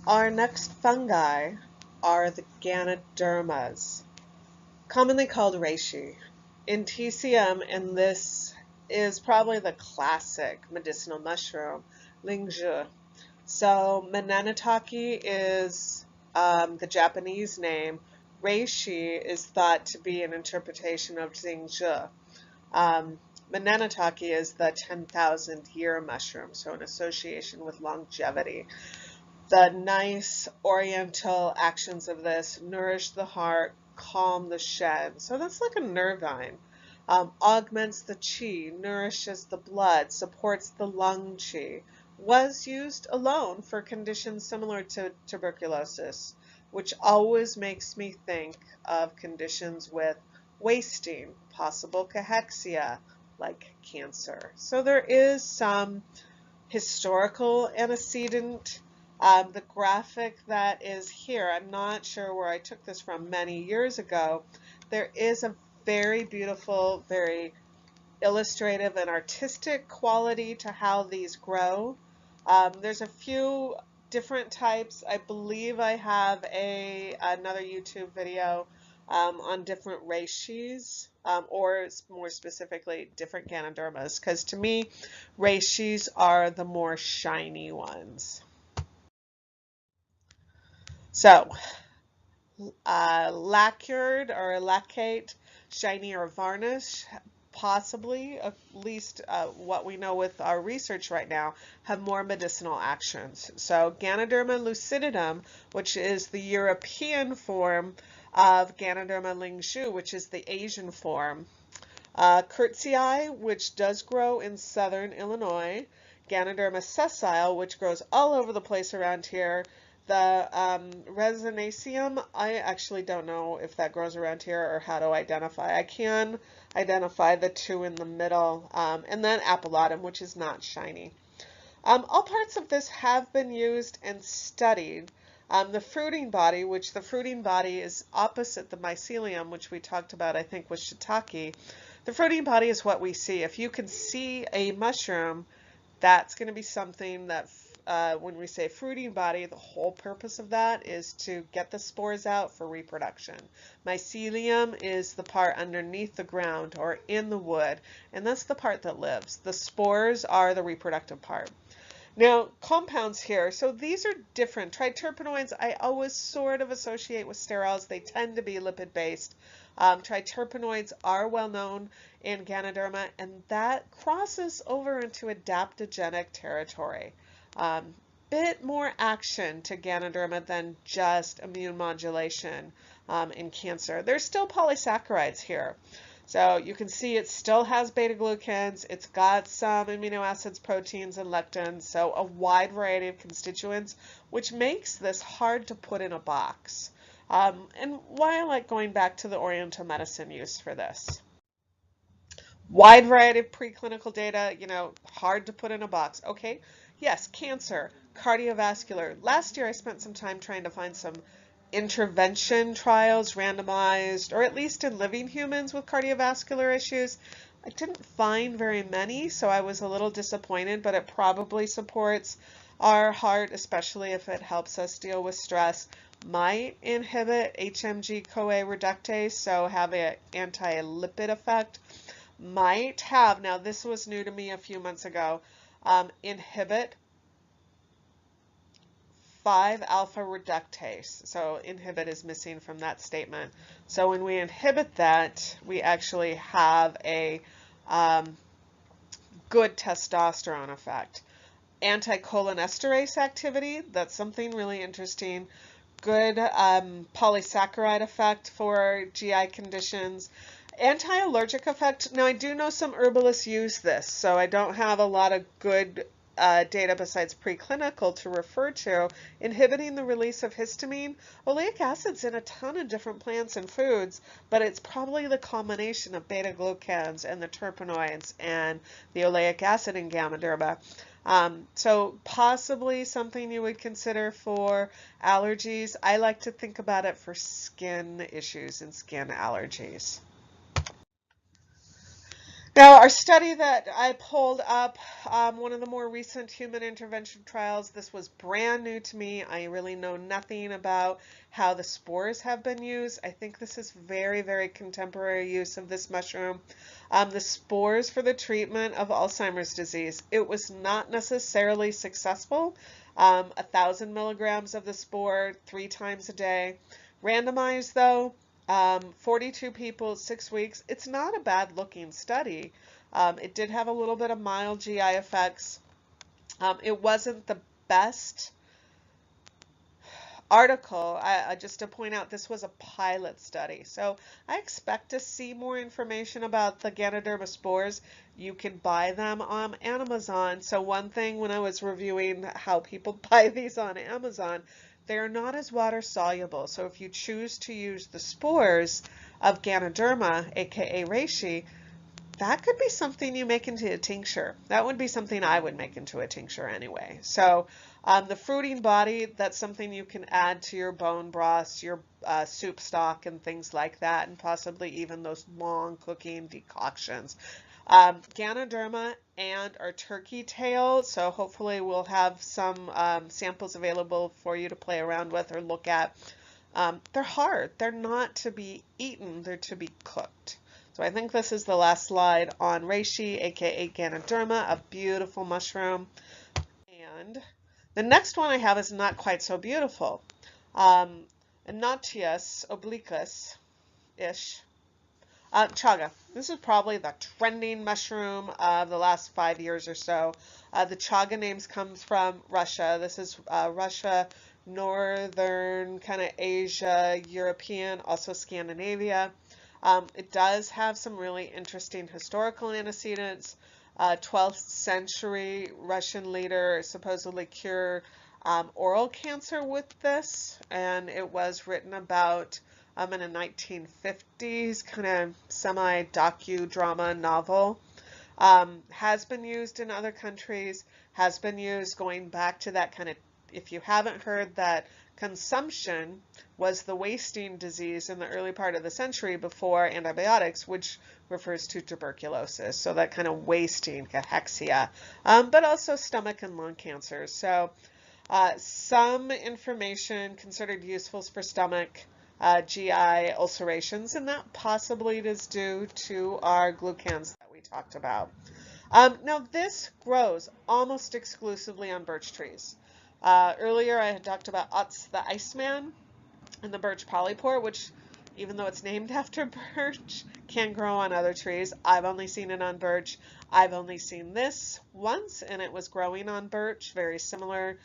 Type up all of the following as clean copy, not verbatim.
Our next fungi are the Ganodermas, commonly called reishi. In TCM, and this is probably the classic medicinal mushroom, lingzhi. So Mananataki is the Japanese name. Reishi is thought to be an interpretation of Xingzhi. Um, Mananataki is the 10,000 year mushroom, so an association with longevity. The nice oriental actions of this: nourish the heart, calm the shen. So that's like a nervine. Augments the qi, nourishes the blood, supports the lung qi. Was used alone for conditions similar to tuberculosis, which always makes me think of conditions with wasting, possible cachexia, like cancer. So there is some historical antecedent. The graphic that is here, I'm not sure where I took this from many years ago. There is a very beautiful, very illustrative and artistic quality to how these grow. There's a few different types. I believe I have another YouTube video on different reishis, or more specifically, different Ganodermas, because to me, reishis are the more shiny ones. So, lacquered or laccate, shiny or varnish, possibly, at least what we know with our research right now, have more medicinal actions. So Ganoderma lucidum, which is the European form of Ganoderma lingzhi, which is the Asian form. Curtsii, which does grow in southern Illinois. Ganoderma sessile, which grows all over the place around here. The resinaceum, I actually don't know if that grows around here or how to identify. I can identify the two in the middle, and then appellatum, which is not shiny. All parts of this have been used and studied. The fruiting body, which the fruiting body is opposite the mycelium, which we talked about, I think, with shiitake. The fruiting body is what we see. If you can see a mushroom, that's going to be something that when we say fruiting body, the whole purpose of that is to get the spores out for reproduction. Mycelium is the part underneath the ground or in the wood, and that's the part that lives. The spores are the reproductive part. Now, compounds here. So these are different. Triterpenoids I always sort of associate with sterols. They tend to be lipid-based. Triterpenoids are well known in Ganoderma, and that crosses over into adaptogenic territory. Bit more action to Ganoderma than just immune modulation in cancer. There's still polysaccharides here. So you can see it still has beta-glucans. It's got some amino acids, proteins, and lectins, so a wide variety of constituents, which makes this hard to put in a box. And why I like going back to the Oriental medicine use for this. Wide variety of preclinical data, hard to put in a box. Okay, yes, cancer, cardiovascular. Last year I spent some time trying to find some intervention trials, randomized, or at least in living humans with cardiovascular issues. I didn't find very many, so I was a little disappointed, but it probably supports our heart, especially if it helps us deal with stress. Might inhibit HMG-CoA reductase, so have an anti-lipid effect. Might have, now this was new to me a few months ago, inhibit 5-alpha reductase. So inhibit is missing from that statement. So when we inhibit that, we actually have a good testosterone effect. Anticholinesterase activity, that's something really interesting. Good polysaccharide effect for GI conditions. Anti-allergic effect. Now I do know some herbalists use this, so I don't have a lot of good data besides preclinical to refer to. Inhibiting the release of histamine. Oleic acid's in a ton of different plants and foods, but it's probably the combination of beta-glucans and the terpenoids and the oleic acid in Ganoderma. So possibly something you would consider for allergies. I like to think about it for skin issues and skin allergies. Now, our study that I pulled up, one of the more recent human intervention trials, this was brand new to me. I really know nothing about how the spores have been used. I think this is very, very contemporary use of this mushroom. The spores for the treatment of Alzheimer's disease. It was not necessarily successful. 1,000 milligrams of the spore 3 times a day. Randomized though. 42 people, 6 weeks. It's not a bad looking study. It did have a little bit of mild GI effects. It wasn't the best article. Just to point out, this was a pilot study. So I expect to see more information about the Ganoderma spores. You can buy them on Amazon. So one thing when I was reviewing how people buy these on Amazon, they're not as water soluble. So if you choose to use the spores of Ganoderma, aka reishi, that could be something you make into a tincture. That would be something I would make into a tincture anyway. So the fruiting body, that's something you can add to your bone broths, your soup stock and things like that, and possibly even those long cooking decoctions. Ganoderma and our turkey tail, so hopefully we'll have some samples available for you to play around with or look at. They're hard. They're not to be eaten. They're to be cooked. So I think this is the last slide on reishi, aka Ganoderma, a beautiful mushroom. And the next one I have is not quite so beautiful. Enotius obliquus-ish. Chaga. This is probably the trending mushroom of the last 5 years or so. The chaga names comes from Russia. This is Russia, northern kind of Asia, European, also Scandinavia. It does have some really interesting historical antecedents. 12th century Russian leader supposedly cured oral cancer with this, and it was written about in a 1950s kind of semi-docudrama novel. Has been used in other countries, has been used going back to that kind of, if you haven't heard that consumption was the wasting disease in the early part of the century before antibiotics, which refers to tuberculosis. So that kind of wasting, cachexia, but also stomach and lung cancer. So some information considered useful for stomach, GI ulcerations, and that possibly is due to our glucans that we talked about. Now this grows almost exclusively on birch trees. Earlier I had talked about Utz the Iceman and the birch polypore, which even though it's named after birch, can grow on other trees. I've only seen it on birch. I've only seen this once, and it was growing on birch, very similar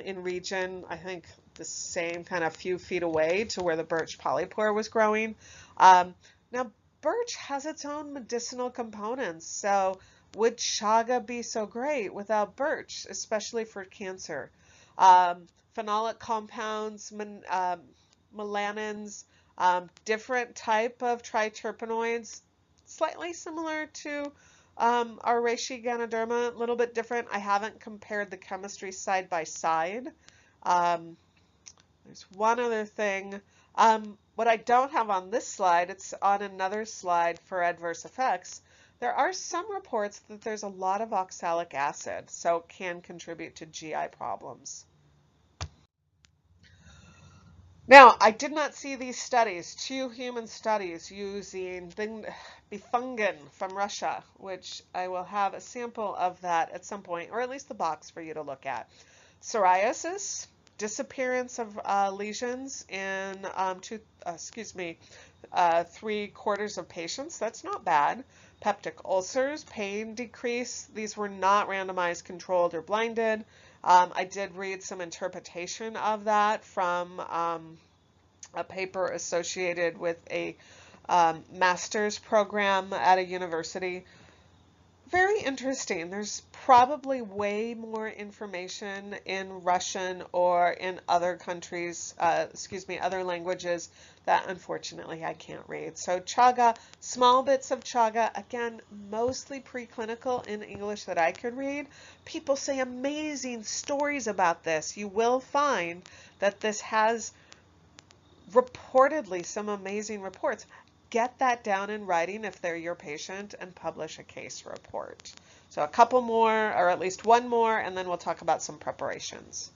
in region, I think the same kind of few feet away to where the birch polypore was growing. Now, birch has its own medicinal components, so would chaga be so great without birch, especially for cancer? Phenolic compounds, melanins, different type of triterpenoids, slightly similar to our reishi Ganoderma, a little bit different. I haven't compared the chemistry side by side. There's one other thing. What I don't have on this slide, it's on another slide for adverse effects. There are some reports that there's a lot of oxalic acid, so it can contribute to GI problems. Now, I did not see these studies, 2 human studies using bifungin from Russia, which I will have a sample of that at some point, or at least the box for you to look at. Psoriasis, disappearance of lesions in 3/4 of patients. That's not bad. Peptic ulcers, pain decrease. These were not randomized, controlled, or blinded. I did read some interpretation of that from a paper associated with a master's program at a university. Very interesting. There's probably way more information in Russian or in other countries, other languages that unfortunately I can't read. So chaga, small bits of chaga, again, mostly preclinical in English that I could read. People say amazing stories about this. You will find that this has reportedly some amazing reports. get that down in writing if they're your patient and publish a case report. So a couple more, or at least one more, and then we'll talk about some preparations.